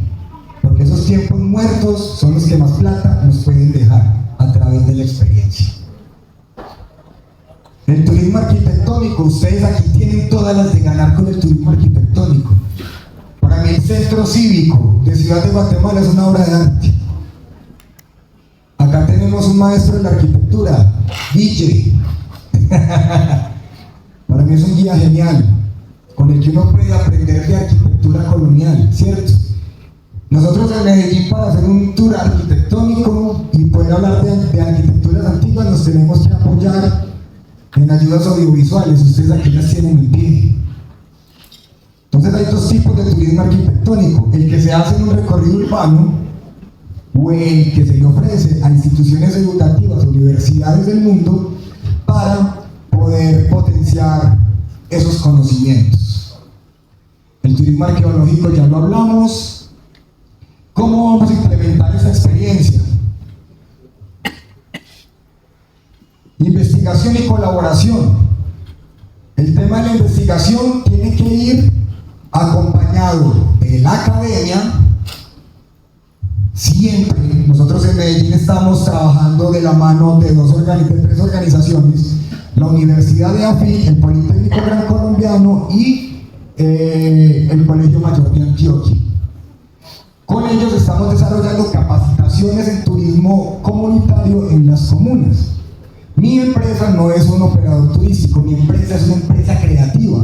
S1: porque esos tiempos muertos son los que más plata nos pueden dejar a través de la experiencia. El turismo arquitectónico, ustedes aquí tienen todas las de ganar con el turismo arquitectónico. Para mí el centro cívico de Ciudad de Guatemala es una obra de arte. Acá tenemos un maestro de la arquitectura, Guille. Para mí es un guía genial, con el que uno puede aprender de arquitectura colonial, ¿cierto? Nosotros en Medellín, para hacer un tour arquitectónico y poder hablar de arquitecturas antiguas, nos tenemos que apoyar en ayudas audiovisuales. Ustedes aquí las tienen en pie. Entonces hay dos tipos de turismo arquitectónico: el que se hace en un recorrido urbano o el que se le ofrece a instituciones educativas, universidades del mundo, para poder potenciar esos conocimientos. El turismo arqueológico ya lo hablamos. ¿Cómo vamos a implementar esta experiencia? Investigación y colaboración. El tema de la investigación tiene que ir acompañado de la academia. Siempre nosotros en Medellín estamos trabajando de la mano de tres organizaciones: la Universidad de AFI, el Politécnico Gran Colombiano y el Colegio Mayor de Antioquia. Con ellos estamos desarrollando capacitaciones en turismo comunitario en las comunas. Mi empresa no es un operador turístico, mi empresa es una empresa creativa,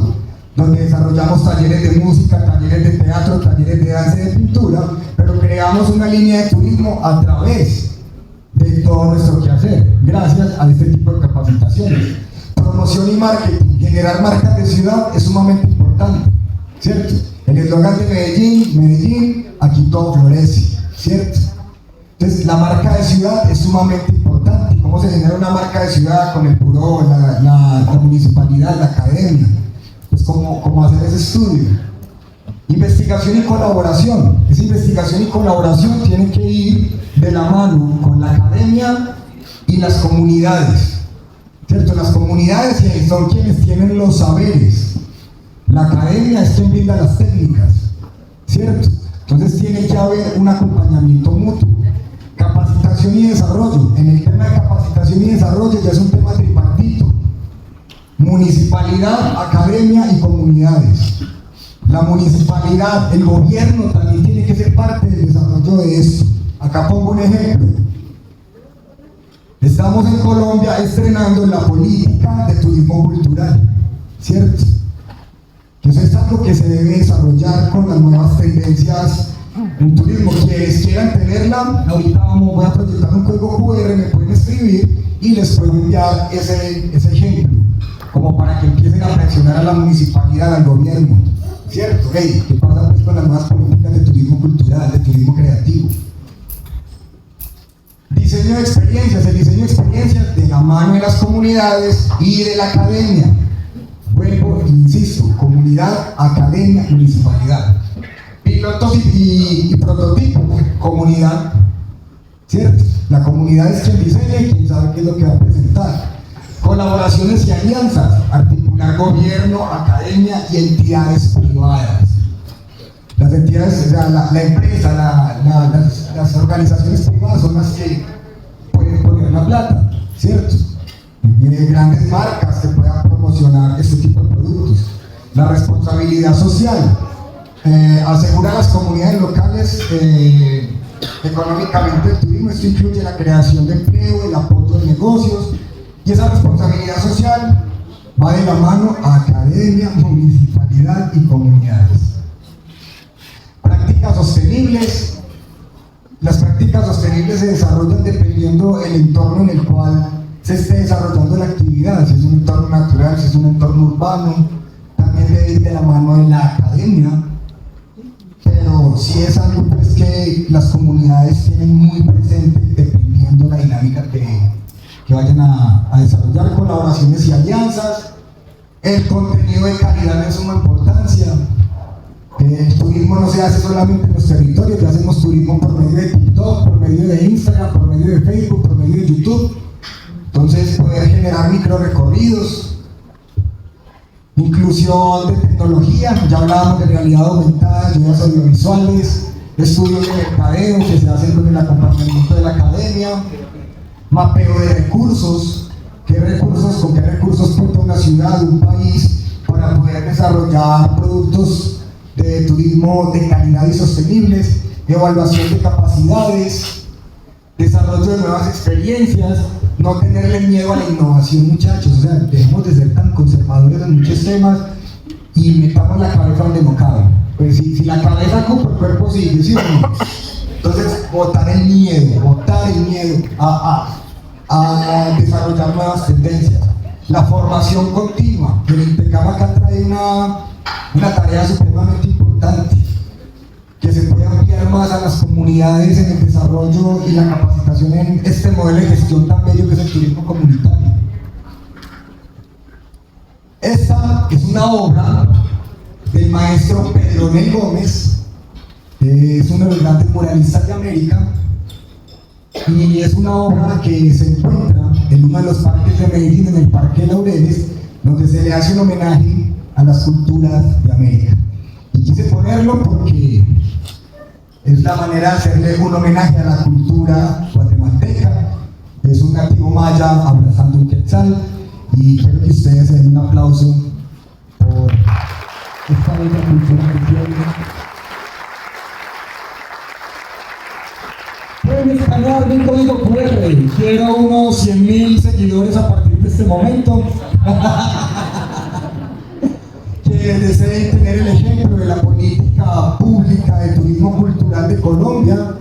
S1: donde desarrollamos talleres de música, talleres de teatro, talleres de danza y de pintura, pero creamos una línea de turismo a través de todo nuestro quehacer, gracias a este tipo de capacitaciones. Promoción y marketing, generar marcas de ciudad es sumamente importante, ¿cierto? El eslogan de Medellín, Medellín, aquí todo florece, ¿cierto? Entonces la marca de ciudad es sumamente importante. ¿Cómo se genera una marca de ciudad? Con el puro, la municipalidad, la academia. Pues cómo hacer ese estudio. Investigación y colaboración. Esa investigación y colaboración tienen que ir de la mano con la academia y las comunidades, ¿cierto? Las comunidades son quienes tienen los saberes. La academia es quien brinda las técnicas, ¿cierto? Entonces tiene que haber un acompañamiento mutuo. Capacitación y desarrollo. En el tema de capacitación y desarrollo ya es un tema tripartito: municipalidad, academia y comunidades. La municipalidad, el gobierno también tiene que ser parte del desarrollo de esto. Acá pongo un ejemplo. Estamos en Colombia estrenando la política de turismo cultural, ¿cierto? Eso es algo que se debe desarrollar con las nuevas tendencias en turismo. Quienes quieran tenerla, ahorita voy a proyectar un código QR, me pueden escribir y les puedo enviar ese ejemplo. como para que empiecen a presionar a la municipalidad, al gobierno, ¿cierto? Hey, ¿qué pasa pues con las nuevas políticas de turismo cultural, de turismo creativo? Diseño de experiencias, el diseño de experiencias de la mano de las comunidades y de la academia. Vuelvo, insisto, comunidad, academia, municipalidad. Pilotos y prototipos, comunidad, ¿cierto? La comunidad es quien diseña y quien sabe qué es lo que va a presentar. Colaboraciones y alianzas, articular gobierno, academia y entidades privadas. Las entidades, o sea, la empresa, las organizaciones privadas son las que pueden poner la plata, ¿cierto? Grandes marcas que puedan promocionar este tipo de productos. La responsabilidad social, asegura a las comunidades locales económicamente el turismo. Esto incluye la creación de empleo, el apoyo de negocios, y esa responsabilidad social va de la mano a academia, municipalidad y comunidades. Prácticas sostenibles. Las prácticas sostenibles se desarrollan dependiendo del entorno en el cual se esté desarrollando la actividad, si es un entorno natural, si es un entorno urbano. También debe ir de la mano de la academia, pero si es algo pues que las comunidades tienen muy presente dependiendo de la dinámica que vayan a desarrollar. Colaboraciones y alianzas, el contenido de calidad de suma importancia. El turismo no se hace solamente en los territorios, ya hacemos turismo por medio de TikTok, por medio de Instagram, por medio de Facebook, por medio de YouTube. Entonces, poder generar micro recorridos. Inclusión de tecnología, ya hablábamos de realidad aumentada, ayudas audiovisuales, estudios de mercadeo que se hacen con el acompañamiento de la academia, mapeo de recursos, con qué recursos cuenta una ciudad, un país, para poder desarrollar productos de turismo de calidad y sostenibles, evaluación de capacidades, desarrollo de nuevas experiencias, no tenerle miedo a la innovación, muchachos. O sea, dejemos de ser tan conservadores en muchos temas y metamos la cabeza donde no cabe. Pues si la cabeza ocupa, el cuerpo sigue, ¿sí o no? Entonces, botar el miedo a desarrollar nuevas tendencias. La formación continua. El INPECAM acá trae una tarea supremamente importante, que se puede ampliar más a las comunidades en el desarrollo y la capacitación en este modelo de gestión tan bello que es el turismo comunitario. Esta es una obra del maestro Pedro Nel Gómez, es uno de los grandes muralistas de América, y es una obra que se encuentra en uno de los parques de Medellín, en el Parque Laureles, donde se le hace un homenaje a las culturas de América. Y quise ponerlo porque es la manera de hacerle un homenaje a la cultura guatemalteca. Es un nativo maya abrazando un quetzal, y quiero que ustedes den un aplauso por esta bella cultura que tienen. Pueden escanear mi código QR. Quiero unos 100,000 seguidores a partir de este momento. Que deseen tener el ejemplo de la política pública de turismo cultural de Colombia,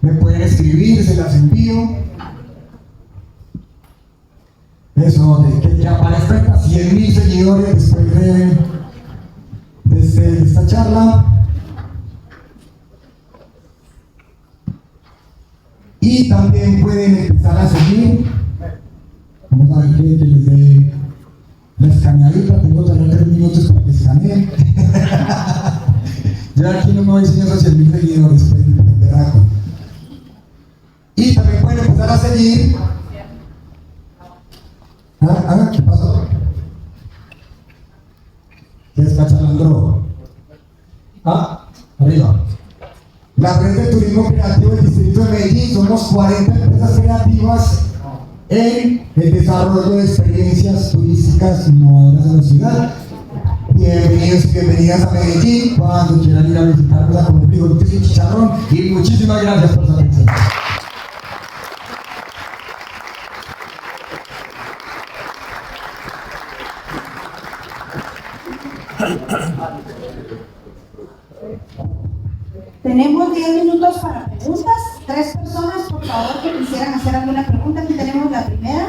S1: me pueden escribir, se las envío. Eso, que aparezcan 100,000 seguidores después de esta charla. Y también pueden empezar a seguir. Vamos a ver que les dé la escaneadita. Tengo todavía 3 minutos para que escaneen. Yo aquí no me voy a enseñar a 100,000 seguidores, pues, veraco. Y también pueden empezar a seguir. ¿Qué pasó? ¿Qué es Cachalandro? Arriba. La red de turismo creativo del distrito de Medellín, somos 40 empresas creativas en el desarrollo de experiencias turísticas innovadoras en la ciudad. Bienvenidos y bienvenidas a Medellín, cuando quieran ir a visitarnos a comer frijolitos y chicharrón, y muchísimas gracias por su atención.
S2: Tenemos 10 minutos para preguntas. 3 personas, por favor, que quisieran hacer alguna pregunta. Aquí tenemos la primera.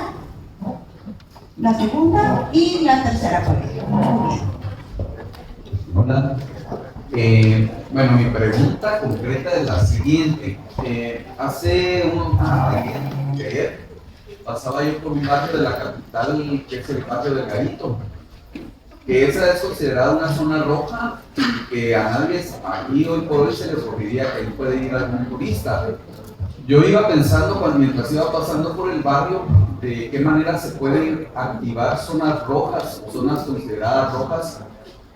S2: la segunda y la tercera colegio. Muy bien.
S3: Hola. Bueno, mi pregunta concreta es la siguiente. Hace ayer pasaba yo por un barrio de la capital, que es el barrio del Garito, que esa es considerada una zona roja y que a nadie aquí hoy por hoy se le ocurriría que ahí puede ir algún turista. Yo iba pensando mientras iba pasando por el barrio de qué manera se pueden activar zonas rojas, zonas consideradas rojas,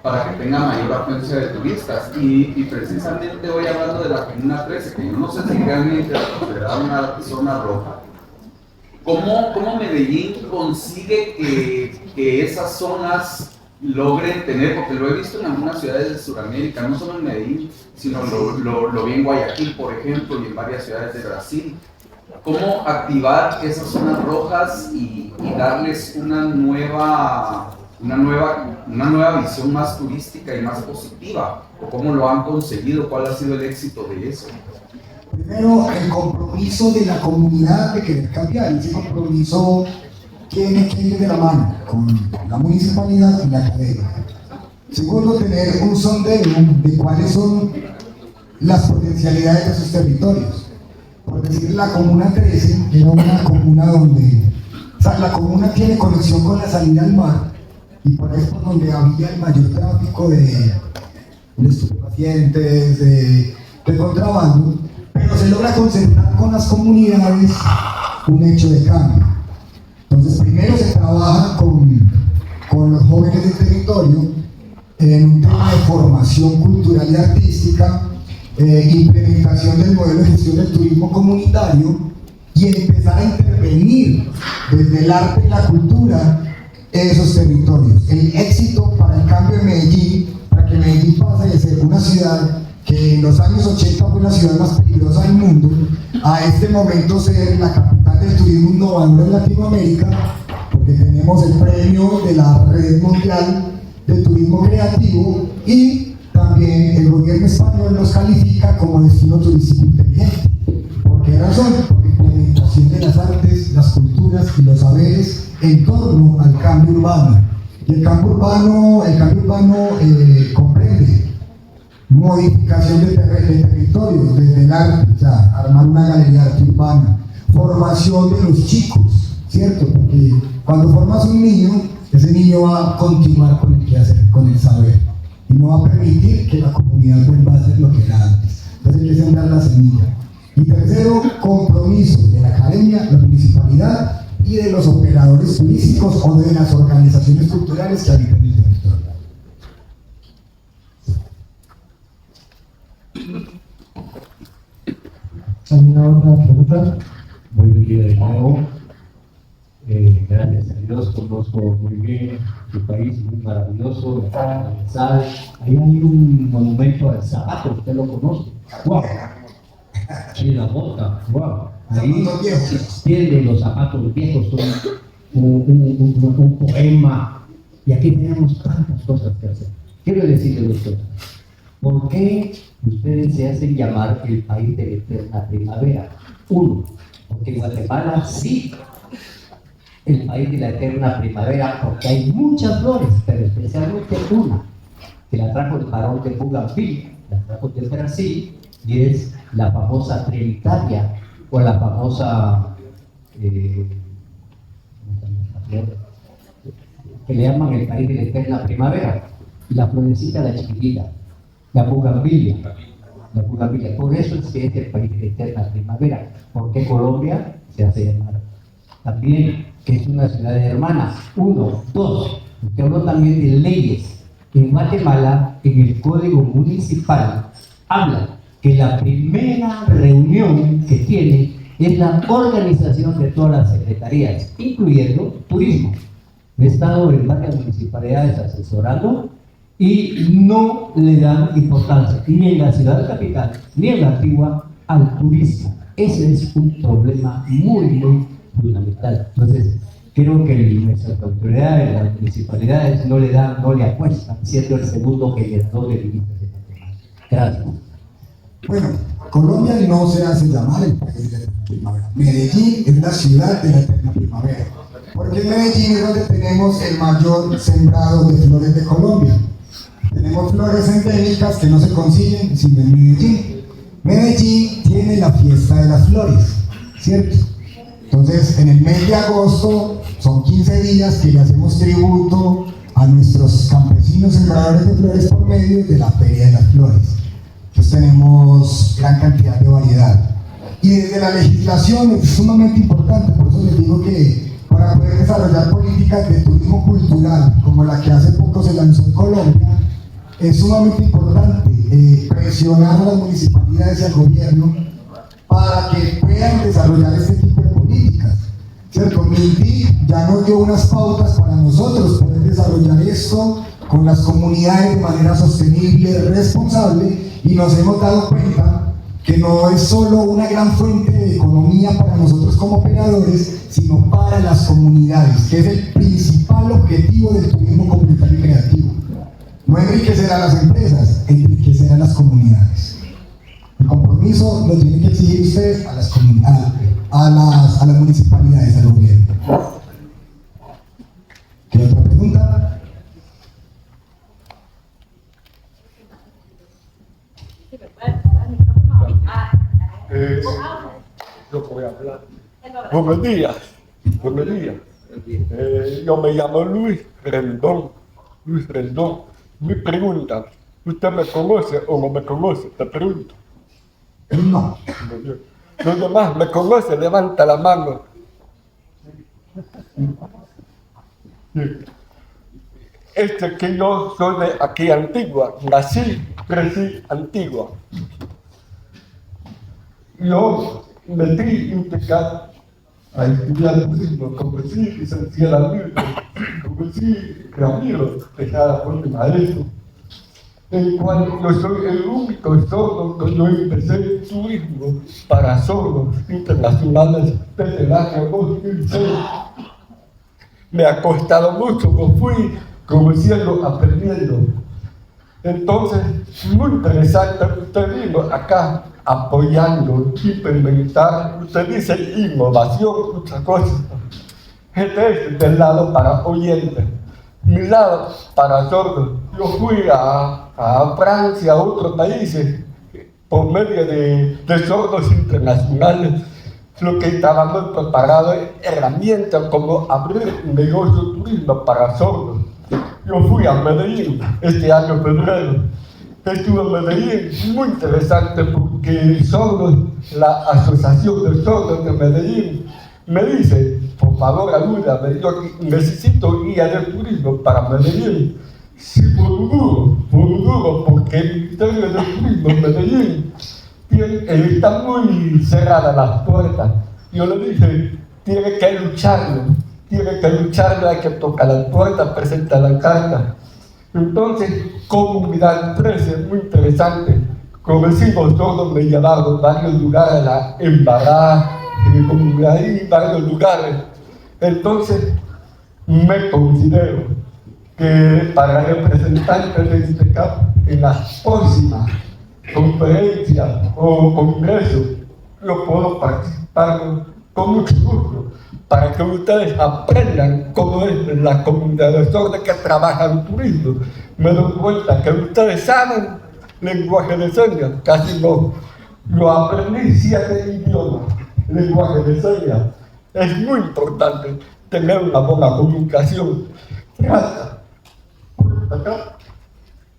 S3: para que tenga mayor afluencia de turistas. Y precisamente hoy hablando de la Comuna 13, que yo no sé si realmente es considerada una zona roja, ¿cómo Medellín consigue que esas zonas logren tener, porque lo he visto en algunas ciudades de Sudamérica, no solo en Medellín, sino lo vi en Guayaquil, por ejemplo, y en varias ciudades de Brasil? ¿Cómo activar esas zonas rojas y darles una nueva visión más turística y más positiva? ¿O cómo lo han conseguido? ¿Cuál ha sido el éxito de eso?
S1: Primero, el compromiso de la comunidad de querer cambiar. Ese compromiso tiene que ir de la mano con la municipalidad y la academia. Segundo, tener un sondeo de cuáles son las potencialidades de sus territorios. Por decir, la Comuna 13 era una comuna donde, o sea, la comuna tiene conexión con la salida al mar, y por eso es por donde había el mayor tráfico de estupefacientes, de contrabando, pero se logra concertar con las comunidades un hecho de cambio. Entonces, primero se trabaja con los jóvenes del territorio en un tema de formación cultural y artística, implementación del modelo de gestión del turismo comunitario y empezar a intervenir desde el arte y la cultura en esos territorios. El éxito para el cambio de Medellín, para que Medellín pase de ser una ciudad que en los años 80 fue la ciudad más peligrosa del mundo, a este momento ser la capital del turismo innovador en Latinoamérica, porque tenemos el premio de la Red Mundial de Turismo Creativo, y también el gobierno español nos califica como destino turístico inteligente. ¿Por qué razón? Por la implementación de las artes, las culturas y los saberes en torno al cambio urbano. Y el cambio urbano comprende modificación de territorios, desde el arte, o sea, armar una galería de arte urbana, formación de los chicos, ¿cierto? Porque cuando formas un niño, ese niño va a continuar con el quehacer, con el saber, y no va a permitir que la comunidad vuelva a hacer lo que era antes. Entonces hay que sembrar la semilla. Y tercero, compromiso de la academia, la municipalidad y de los operadores turísticos o de las organizaciones culturales que habitan el territorio.
S4: ¿Alguna otra pregunta? Muy bien, de nuevo. Gracias a Dios, conozco muy bien tu país, muy maravilloso. Ahí hay un monumento al zapato, usted lo conoce. ¡Wow! Sí, la bota, wow. Ahí tiene los zapatos viejos, son un poema. Y aquí tenemos tantas cosas que hacer. Quiero decirle dos cosas. ¿Por qué ustedes se hacen llamar el país de la eterna primavera? Uno, porque Guatemala sí, el país de la eterna primavera, porque hay muchas flores, pero especialmente una, que la trajo el varón de Bougainville, la trajo de Brasil, y es la famosa Trinitaria, o la famosa, que le llaman el país de la eterna primavera, la florecita, la chiquitita, la bugambilia. Por eso es que es el país de la eterna primavera. Porque Colombia se hace llamar también que es una ciudad hermana. Uno, dos, usted habló también de leyes. En Guatemala, en el Código Municipal, habla que la primera reunión que tiene es la organización de todas las secretarías, incluyendo turismo. He estado en varias municipalidades asesorando y no le dan importancia ni en la ciudad capital ni en la antigua al turismo. Ese es un problema muy fundamental. Entonces, creo que nuestras autoridades, las municipalidades no le apuestan, siendo el segundo generador de divisas de Guatemala. Gracias.
S1: Bueno, Colombia no se hace llamar el país de la eterna primavera. Medellín es la ciudad de la eterna primavera. Porque en Medellín es donde tenemos el mayor sembrado de flores de Colombia. Tenemos flores endémicas que no se consiguen sino en Medellín. Medellín tiene la fiesta de las flores, ¿cierto? Entonces, en el mes de agosto son 15 días que le hacemos tributo a nuestros campesinos sembradores de flores por medio de la Feria de las Flores. Entonces tenemos gran cantidad de variedad. Y desde la legislación es sumamente importante, por eso les digo que para poder desarrollar políticas de turismo cultural, como la que hace poco se lanzó en Colombia, es sumamente importante presionar a las municipalidades y al gobierno para que puedan desarrollar este tipo de políticas. ¿Cierto? MINTIC ya nos dio unas pautas para nosotros poder desarrollar esto con las comunidades de manera sostenible, responsable, y nos hemos dado cuenta que no es solo una gran fuente de economía para nosotros como operadores, sino para las comunidades, que es el principal objetivo del turismo comunitario y creativo. No enriquecer a las empresas, enriquecer a las comunidades. El compromiso lo tienen que exigir ustedes a las comunidades, a las municipalidades, al gobierno. ¿Qué otra pregunta?
S5: Yo voy a hablar. Buenos días. Buenos días. Yo me llamo Luis Rendón. Luis Rendón. Mi pregunta, ¿usted me conoce o no me conoce? Te pregunto.
S1: No.
S5: Los demás me conocen, levanta la mano. Que yo soy de aquí Antigua, nací, crecí Antigua. Yo metí Intecat a estudiar turismo, conocí licenciada Milton, conocí Ramiro, Tejada por mi maestro, en cual yo soy el único sordo que yo empecé turismo para sordos internacionales desde el año 2006. Me ha costado mucho, me fui conociendo, aprendiendo. Entonces, muy interesante, usted vino acá apoyando, implementar, usted dice innovación, muchas cosas. Este es del lado para oyentes, mi lado para sordos. Yo fui a Francia, a otros países, por medio de sordos internacionales, lo que estábamos preparados herramientas como abrir un negocio de turismo para sordos. Yo fui a Medellín este año febrero. Estuve en Medellín, muy interesante porque sordos, la Asociación de Sordos de Medellín me dice, por favor ayúdame, yo necesito guía de turismo para Medellín. Sí, por duro, porque el Ministerio de Turismo en Medellín están muy cerradas las puertas. Yo le dije, tiene que lucharlo, hay que tocar la puerta, presentar la carta. Entonces, comunidad 13, muy interesante. Como decimos, todos me llevaron varios lugares, la embarada, en mi comunidad, y varios lugares. Entonces, me considero que para representantes de INTECAP en las próximas conferencias o congresos, yo puedo participar con mucho gusto, para que ustedes aprendan cómo es la comunidad de sordos que trabaja en turismo. Me doy cuenta que ustedes saben lenguaje de señas, casi no. Yo aprendí 7 idiomas, lenguaje de señas. Es muy importante tener una buena comunicación. Trata, acá,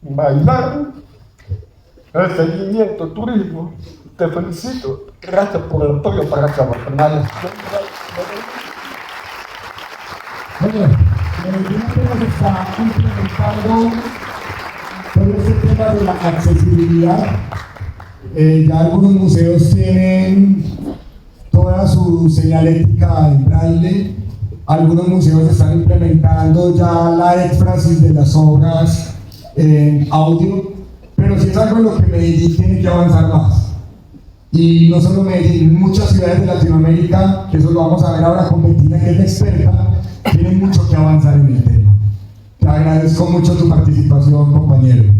S5: bailar, el seguimiento, turismo. Te felicito. Gracias por el apoyo para trabajar.
S1: Bueno, Medellín apenas está implementando todo este tema de la accesibilidad. Ya algunos museos tienen toda su señalética en braille. Algunos museos están implementando ya la éfrasis de las obras en audio, pero sí es algo en lo que Medellín tiene que avanzar más. Y no solo Medellín, muchas ciudades de Latinoamérica, que eso lo vamos a ver ahora con Bettina, que es la experta, tienen mucho que avanzar en el tema. Te agradezco mucho tu participación, compañero.